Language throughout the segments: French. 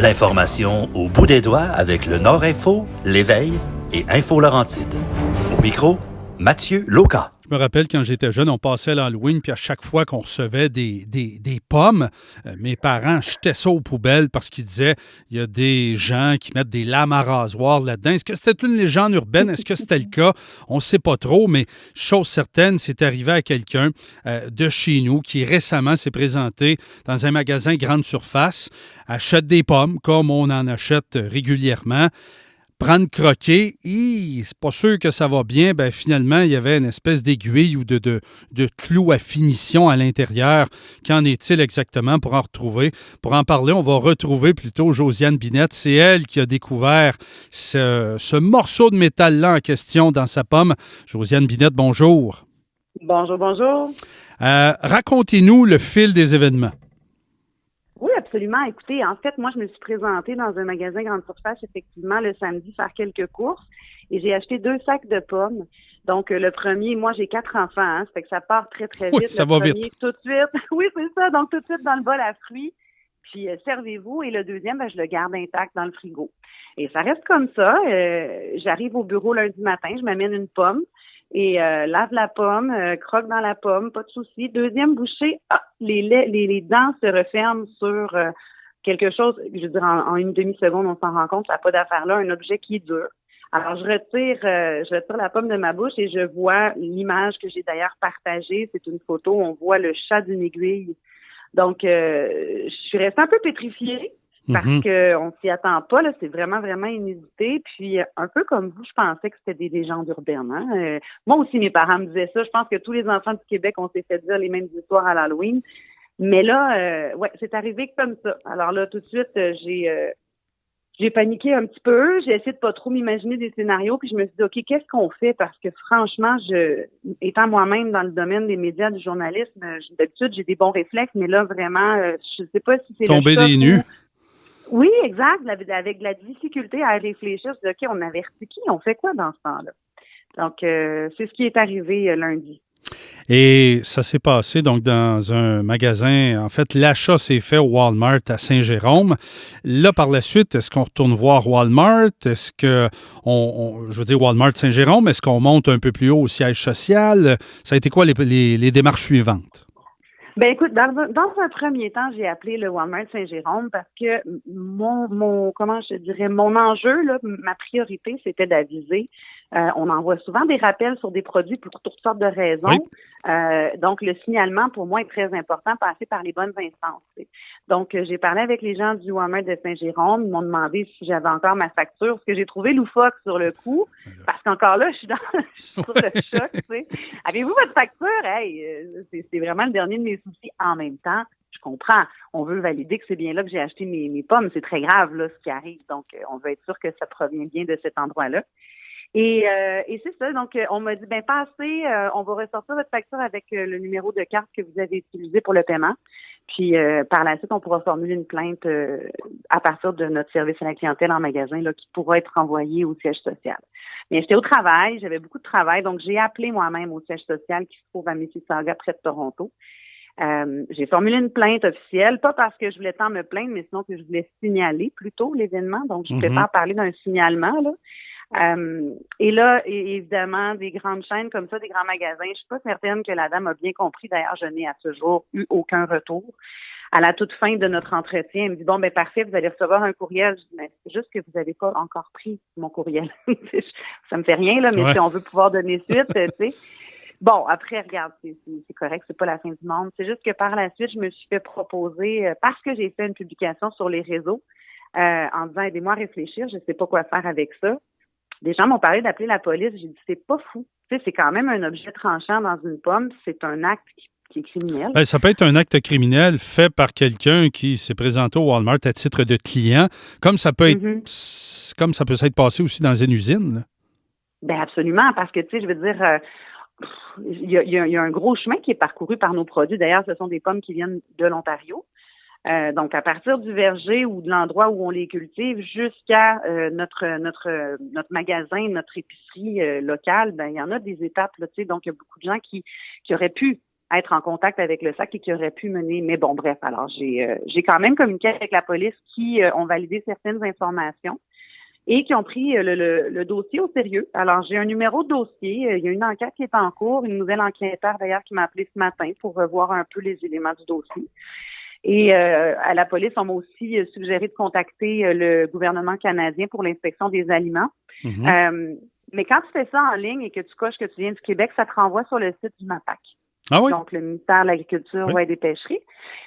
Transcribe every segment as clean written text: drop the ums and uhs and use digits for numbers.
L'information au bout des doigts avec le Nord Info, l'Éveil et Info Laurentide. Au micro, Mathieu Loca. Je me rappelle quand j'étais jeune, on passait l'Halloween, puis à chaque fois qu'on recevait des pommes, mes parents jetaient ça aux poubelles parce qu'ils disaient il y a des gens qui mettent des lames à rasoir là-dedans. Est-ce que c'était une légende urbaine? Est-ce que c'était le cas? On ne sait pas trop, mais chose certaine, c'est arrivé à quelqu'un de chez nous qui récemment s'est présenté dans un magasin grande surface, achète des pommes comme on en achète régulièrement. Prendre croquer, c'est pas sûr que ça va bien. Ben, finalement, il y avait une espèce d'aiguille ou de clou à finition à l'intérieur. Qu'en est-il exactement pour en retrouver? Pour en parler, on va retrouver plutôt Josiane Binette. C'est elle qui a découvert ce morceau de métal-là en question dans sa pomme. Josiane Binette, bonjour. Bonjour, bonjour. Racontez-nous le fil des événements. Oui, absolument. Écoutez, en fait, moi, je me suis présentée dans un magasin grande surface, effectivement, le samedi, faire quelques courses, et j'ai acheté 2 sacs de pommes. Donc, le premier, moi, j'ai 4 enfants, hein, ça fait que ça part très, très vite. Oui, ça va vite. Tout de suite, oui, c'est ça, donc tout de suite dans le bol à fruits, puis servez-vous, et le deuxième, je le garde intact dans le frigo. Et ça reste comme ça. J'arrive au bureau lundi matin, je m'amène une pomme, et lave la pomme, croque dans la pomme, pas de souci. Deuxième bouchée, les dents se referment sur quelque chose, je veux dire, en une demi-seconde, on s'en rend compte, ça n'a pas d'affaire là, un objet qui est dur. Alors, je retire la pomme de ma bouche et je vois l'image que j'ai d'ailleurs partagée. C'est une photo où on voit le chat d'une aiguille. Donc, je suis restée un peu pétrifiée. Parce qu'on s'y attend pas, là, c'est vraiment, vraiment inédité. Puis, un peu comme vous, je pensais que c'était des légendes urbaines. Hein? Moi aussi, mes parents me disaient ça. Je pense que tous les enfants du Québec, on s'est fait dire les mêmes histoires à l'Halloween. Mais là, c'est arrivé comme ça. Alors là, tout de suite, j'ai paniqué un petit peu. J'ai essayé de pas trop m'imaginer des scénarios. Puis je me suis dit, OK, qu'est-ce qu'on fait? Parce que franchement, étant moi-même dans le domaine des médias, du journalisme, d'habitude, j'ai des bons réflexes. Mais là, vraiment, je sais pas si c'est tomber des nues. Oui, exact. Avec de la difficulté à réfléchir, je dis, OK, on avertit qui? On fait quoi dans ce temps-là? Donc, c'est ce qui est arrivé lundi. Et ça s'est passé donc dans un magasin. En fait, l'achat s'est fait au Walmart à Saint-Jérôme. Là, par la suite, est-ce qu'on retourne voir Walmart? Est-ce que, je veux dire Walmart Saint-Jérôme, est-ce qu'on monte un peu plus haut au siège social? Ça a été quoi les démarches suivantes? Ben écoute, dans un premier temps, j'ai appelé le Walmart Saint-Jérôme parce que mon enjeu, là, ma priorité, c'était d'aviser. On envoie souvent des rappels sur des produits pour toutes sortes de raisons. Oui. Donc, le signalement, pour moi, est très important, passer par les bonnes instances. Donc, j'ai parlé avec les gens du Walmart de Saint-Jérôme. Ils m'ont demandé si j'avais encore ma facture, ce que j'ai trouvé loufoque sur le coup. Parce qu'encore là, je suis sur le choc, tu sais. Avez-vous votre facture? Hey, c'est vraiment le dernier de mes soucis. En même temps, je comprends. On veut valider que c'est bien là que j'ai acheté mes pommes. C'est très grave, là, ce qui arrive. Donc, on veut être sûr que ça provient bien de cet endroit-là. Et c'est ça. Donc, on m'a dit, passez, on va ressortir votre facture avec le numéro de carte que vous avez utilisé pour le paiement. Puis, par la suite, on pourra formuler une plainte à partir de notre service à la clientèle en magasin là, qui pourra être envoyé au siège social. Mais j'étais au travail, j'avais beaucoup de travail, donc j'ai appelé moi-même au siège social qui se trouve à Mississauga, près de Toronto. J'ai formulé une plainte officielle, pas parce que je voulais tant me plaindre, mais sinon que je voulais signaler plutôt l'événement. Donc, je préfère parler d'un signalement, là. Et là, évidemment, des grandes chaînes comme ça, des grands magasins, je suis pas certaine que la dame a bien compris. D'ailleurs, je n'ai à ce jour eu aucun retour. À la toute fin de notre entretien, elle me dit, parfait, vous allez recevoir un courriel. Je dis, mais c'est juste que vous n'avez pas encore pris mon courriel. Ça me fait rien, là, mais si on veut pouvoir donner suite, tu sais. Bon, après, regarde, c'est correct, c'est pas la fin du monde. C'est juste que par la suite, je me suis fait proposer, parce que j'ai fait une publication sur les réseaux, en disant, aidez-moi à réfléchir, je sais pas quoi faire avec ça. Des gens m'ont parlé d'appeler la police. J'ai dit, c'est pas fou. Tu sais, c'est quand même un objet tranchant dans une pomme. C'est un acte qui est criminel. Bien, ça peut être un acte criminel fait par quelqu'un qui s'est présenté au Walmart à titre de client, comme ça peut être, comme ça peut s'être passé aussi dans une usine. Ben absolument, parce que, tu sais, je veux dire, il y a un gros chemin qui est parcouru par nos produits. D'ailleurs, ce sont des pommes qui viennent de l'Ontario. Donc, à partir du verger ou de l'endroit où on les cultive jusqu'à notre magasin, notre épicerie locale, il y en a des étapes, là, tu sais. Donc, il y a beaucoup de gens qui auraient pu être en contact avec le SAC et qui aurait pu mener. Mais bon, bref, alors j'ai quand même communiqué avec la police qui ont validé certaines informations et qui ont pris le dossier au sérieux. Alors, j'ai un numéro de dossier. Il y a une enquête qui est en cours, une nouvelle enquêteur d'ailleurs qui m'a appelé ce matin pour revoir un peu les éléments du dossier. Et à la police, on m'a aussi suggéré de contacter le gouvernement canadien pour l'inspection des aliments. Mais quand tu fais ça en ligne et que tu coches que tu viens du Québec, ça te renvoie sur le site du MAPAC. Ah oui? Donc, le ministère de l'Agriculture et des Pêcheries.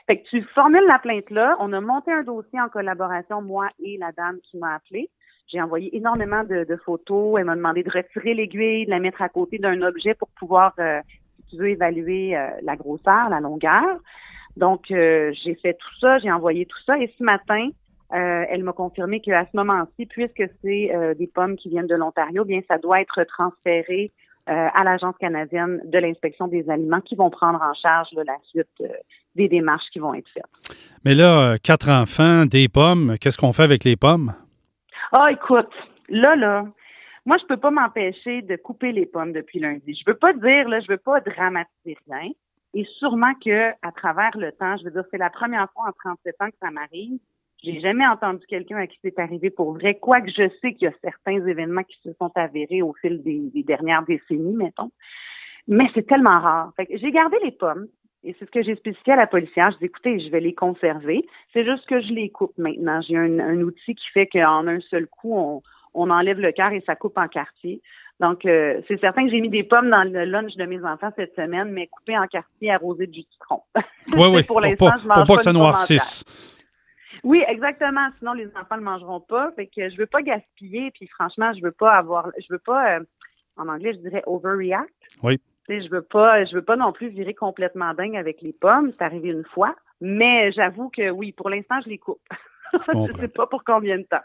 Fait que tu formules la plainte là. On a monté un dossier en collaboration, moi et la dame qui m'a appelé. J'ai envoyé énormément de photos. Elle m'a demandé de retirer l'aiguille, de la mettre à côté d'un objet pour pouvoir, si tu veux, évaluer la grosseur, la longueur. Donc, j'ai fait tout ça, j'ai envoyé tout ça. Et ce matin, elle m'a confirmé qu'à ce moment-ci, puisque c'est des pommes qui viennent de l'Ontario, bien, ça doit être transféré à l'Agence canadienne de l'inspection des aliments qui vont prendre en charge là, la suite des démarches qui vont être faites. Mais là, 4 enfants, des pommes, qu'est-ce qu'on fait avec les pommes? Ah, écoute, là, moi, je peux pas m'empêcher de couper les pommes depuis lundi. Je veux pas dire, là, je veux pas dramatiser rien. Et sûrement que, à travers le temps, je veux dire, c'est la première fois en 37 ans que ça m'arrive. J'ai jamais entendu quelqu'un à qui c'est arrivé pour vrai, quoique je sais qu'il y a certains événements qui se sont avérés au fil des dernières décennies, mettons. Mais c'est tellement rare. Fait que j'ai gardé les pommes. Et c'est ce que j'ai spécifié à la policière. Je dis, écoutez, je vais les conserver. C'est juste que je les coupe maintenant. J'ai un outil qui fait qu'en un seul coup, on enlève le cœur et ça coupe en quartier. Donc, c'est certain que j'ai mis des pommes dans le lunch de mes enfants cette semaine, mais coupées en quartier arrosées de jus de citron. Oui, pour l'instant, je mange pour pas que ça noircisse. Oui, exactement. Sinon, les enfants ne le mangeront pas. Fait que je veux pas gaspiller. Puis franchement, je veux pas, en anglais, je dirais overreact. Oui. Je veux pas non plus virer complètement dingue avec les pommes. C'est arrivé une fois. Mais j'avoue que oui, pour l'instant, je les coupe. Je ne sais pas pour combien de temps.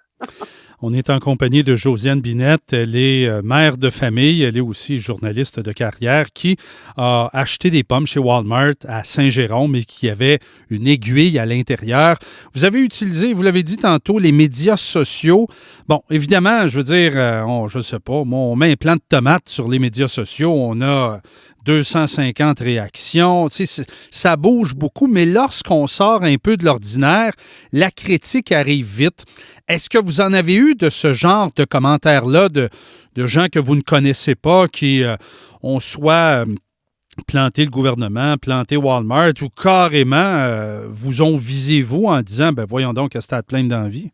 On est en compagnie de Josiane Binette. Elle est mère de famille. Elle est aussi journaliste de carrière qui a acheté des pommes chez Walmart à Saint-Jérôme et qui avait une aiguille à l'intérieur. Vous avez utilisé, vous l'avez dit tantôt, les médias sociaux. Bon, évidemment, je veux dire, je ne sais pas, moi, on met un plant de tomates sur les médias sociaux. On a 250 réactions. Tu sais, ça bouge beaucoup, mais lorsqu'on sort un peu de l'ordinaire, la critique arrive vite. Est-ce que vous en avez eu de ce genre de commentaires-là, de gens que vous ne connaissez pas, qui ont soit planté le gouvernement, planté Walmart, ou carrément vous ont visé vous en disant, ben voyons donc, qu'est-ce que t'as à te plaindre d'envie?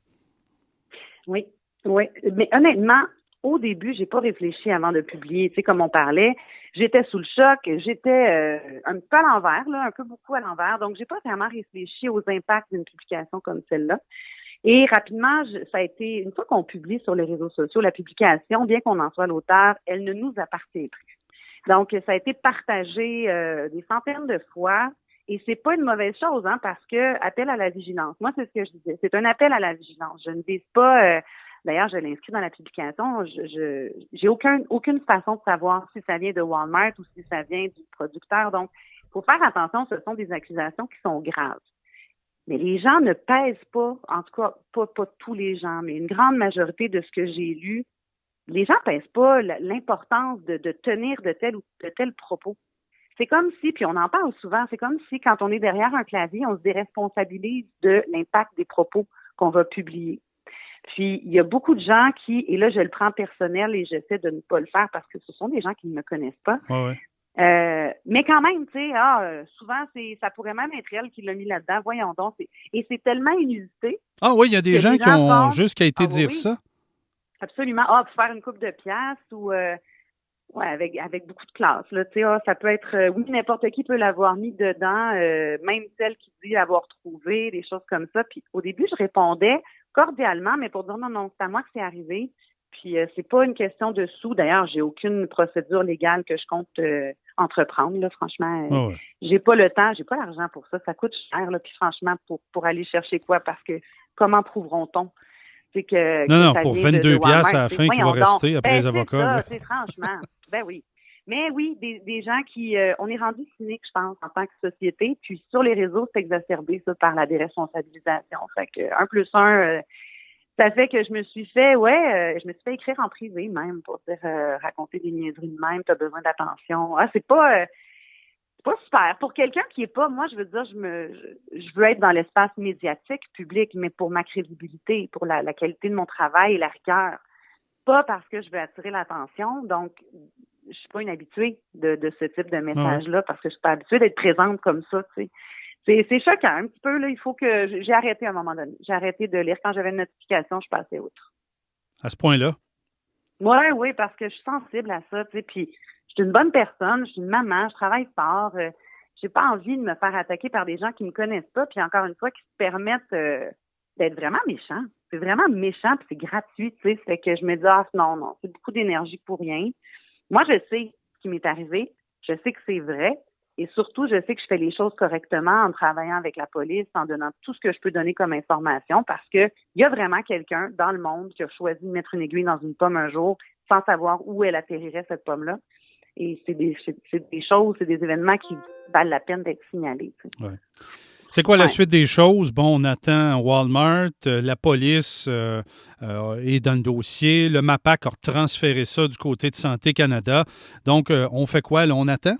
Oui. Mais honnêtement, au début, j'ai pas réfléchi avant de publier. Tu sais, comme on parlait, j'étais sous le choc, j'étais un peu à l'envers, là, un peu beaucoup à l'envers. Donc, j'ai pas vraiment réfléchi aux impacts d'une publication comme celle-là. Et rapidement, ça a été, une fois qu'on publie sur les réseaux sociaux, la publication, bien qu'on en soit l'auteur, elle ne nous appartient plus. Donc, ça a été partagé des centaines de fois. Et c'est pas une mauvaise chose, hein, parce que appel à la vigilance. Moi, c'est ce que je disais. C'est un appel à la vigilance. Je ne vise pas. D'ailleurs, je l'inscris dans la publication. J'ai aucune façon de savoir si ça vient de Walmart ou si ça vient du producteur. Donc, il faut faire attention. Ce sont des accusations qui sont graves. Mais les gens ne pèsent pas, en tout cas, pas tous les gens, mais une grande majorité de ce que j'ai lu, les gens pèsent pas l'importance de tenir de tel ou de tel propos. C'est comme si, puis on en parle souvent, c'est comme si quand on est derrière un clavier, on se déresponsabilise de l'impact des propos qu'on va publier. Puis, il y a beaucoup de gens qui, et là, je le prends personnel et j'essaie de ne pas le faire parce que ce sont des gens qui ne me connaissent pas. Ouais. Mais quand même, tu sais, souvent, ça pourrait même être elle qui l'a mis là-dedans. Voyons donc. Et c'est tellement inusité. Ah oui, il y a des gens qui ont juste qu'à été dire ça. Absolument. Pour faire une coupe de piastres ou avec beaucoup de classe. Là, tu sais, ça peut être oui, n'importe qui peut l'avoir mis dedans, même celle qui dit l'avoir trouvé, des choses comme ça. Puis au début, je répondais cordialement, mais pour dire non, c'est à moi que c'est arrivé. Puis c'est pas une question de sous. D'ailleurs, j'ai aucune procédure légale que je compte entreprendre. Là, franchement, j'ai pas le temps, j'ai pas l'argent pour ça. Ça coûte cher. Là, puis franchement, pour aller chercher quoi? Parce que comment prouveront-on? C'est que non, pour 22 piastres à la fin qui va rester après les avocats. C'est franchement. Ben oui. Mais oui, des gens qui... on est rendu cynique, je pense, en tant que société. Puis sur les réseaux, c'est exacerbé, ça, par la déresponsabilisation. Fait que 1+1... ça fait que je me suis fait écrire en privé même pour dire raconter des niaiseries de même, t'as besoin d'attention. C'est pas c'est pas super. Pour quelqu'un qui est pas, moi, je veux dire, je veux être dans l'espace médiatique, public, mais pour ma crédibilité, pour la qualité de mon travail et la rigueur. Pas parce que je veux attirer l'attention. Donc, je suis pas une habituée de ce type de message-là parce que je suis pas habituée d'être présente comme ça, tu sais. C'est choquant un petit peu, là. Il faut que j'ai arrêté à un moment donné. J'ai arrêté de lire. Quand j'avais une notification, je passais outre. À ce point-là? Oui, parce que je suis sensible à ça, tu sais. Puis, je suis une bonne personne, je suis une maman, je travaille fort. J'ai pas envie de me faire attaquer par des gens qui me connaissent pas, puis encore une fois, qui se permettent d'être vraiment méchants. C'est vraiment méchant, puis c'est gratuit, tu sais. Fait que je me dis, non, c'est beaucoup d'énergie pour rien. Moi, je sais ce qui m'est arrivé. Je sais que c'est vrai. Et surtout, je sais que je fais les choses correctement en travaillant avec la police, en donnant tout ce que je peux donner comme information, parce que il y a vraiment quelqu'un dans le monde qui a choisi de mettre une aiguille dans une pomme un jour sans savoir où elle atterrirait, cette pomme-là. Et c'est des choses, c'est des événements qui valent la peine d'être signalés. Tu sais. Ouais. C'est quoi la suite des choses? Bon, on attend Walmart, la police est dans le dossier, le MAPAC a transféré ça du côté de Santé Canada. Donc, on fait quoi? Là, on attend?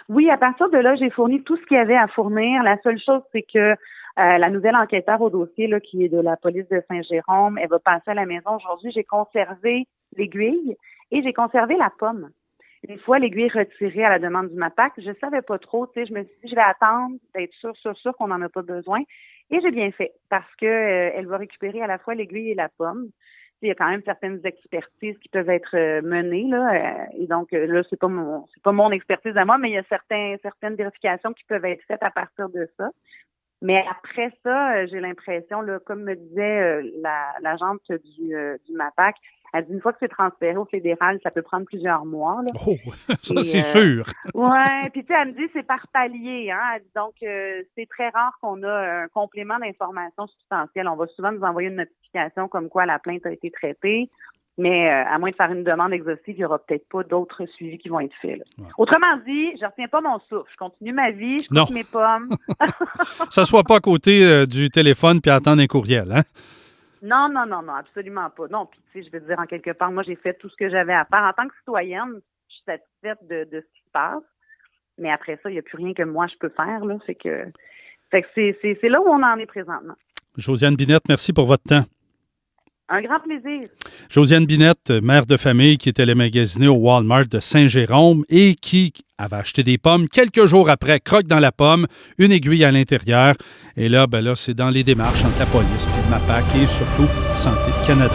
Oui, à partir de là, j'ai fourni tout ce qu'il y avait à fournir. La seule chose, c'est que la nouvelle enquêteur au dossier, là, qui est de la police de Saint-Jérôme, elle va passer à la maison aujourd'hui. J'ai conservé l'aiguille et j'ai conservé la pomme. Une fois l'aiguille retirée à la demande du MAPAC, je savais pas trop, tu sais, je me suis dit, je vais attendre d'être sûre qu'on n'en a pas besoin. Et j'ai bien fait, parce que elle va récupérer à la fois l'aiguille et la pomme. Il y a quand même certaines expertises qui peuvent être menées, là, et donc là, c'est pas mon expertise à moi, mais il y a certaines vérifications qui peuvent être faites à partir de ça. Mais après ça, j'ai l'impression, là, comme me disait l'agente du MAPAC, elle dit une fois que c'est transféré au fédéral, ça peut prendre plusieurs mois. Là. Oh, ça c'est sûr. Ouais, puis tu sais, elle me dit c'est par palier, hein. Elle dit donc c'est très rare qu'on a un complément d'information substantielle. On va souvent nous envoyer une notification comme quoi la plainte a été traitée, mais à moins de faire une demande exhaustive, il n'y aura peut-être pas d'autres suivis qui vont être faits. Là. Ouais. Autrement dit, je retiens pas mon souffle. Je continue ma vie, je coupe mes pommes. Ça soit pas à côté du téléphone puis attendre un courriel, hein? Non, absolument pas. Non, puis tu sais, je veux dire, en quelque part, moi, j'ai fait tout ce que j'avais à faire. En tant que citoyenne, je suis satisfaite de ce qui se passe. Mais après ça, il n'y a plus rien que moi je peux faire, là. Fait que c'est là où on en est présentement. Josiane Binette, merci pour votre temps. Un grand plaisir. Josiane Binette, mère de famille qui est allée magasiner au Walmart de Saint-Jérôme et qui avait acheté des pommes. Quelques jours après, croque dans la pomme, une aiguille à l'intérieur. Et là, c'est dans les démarches entre la police, puis le MAPAC et surtout Santé Canada.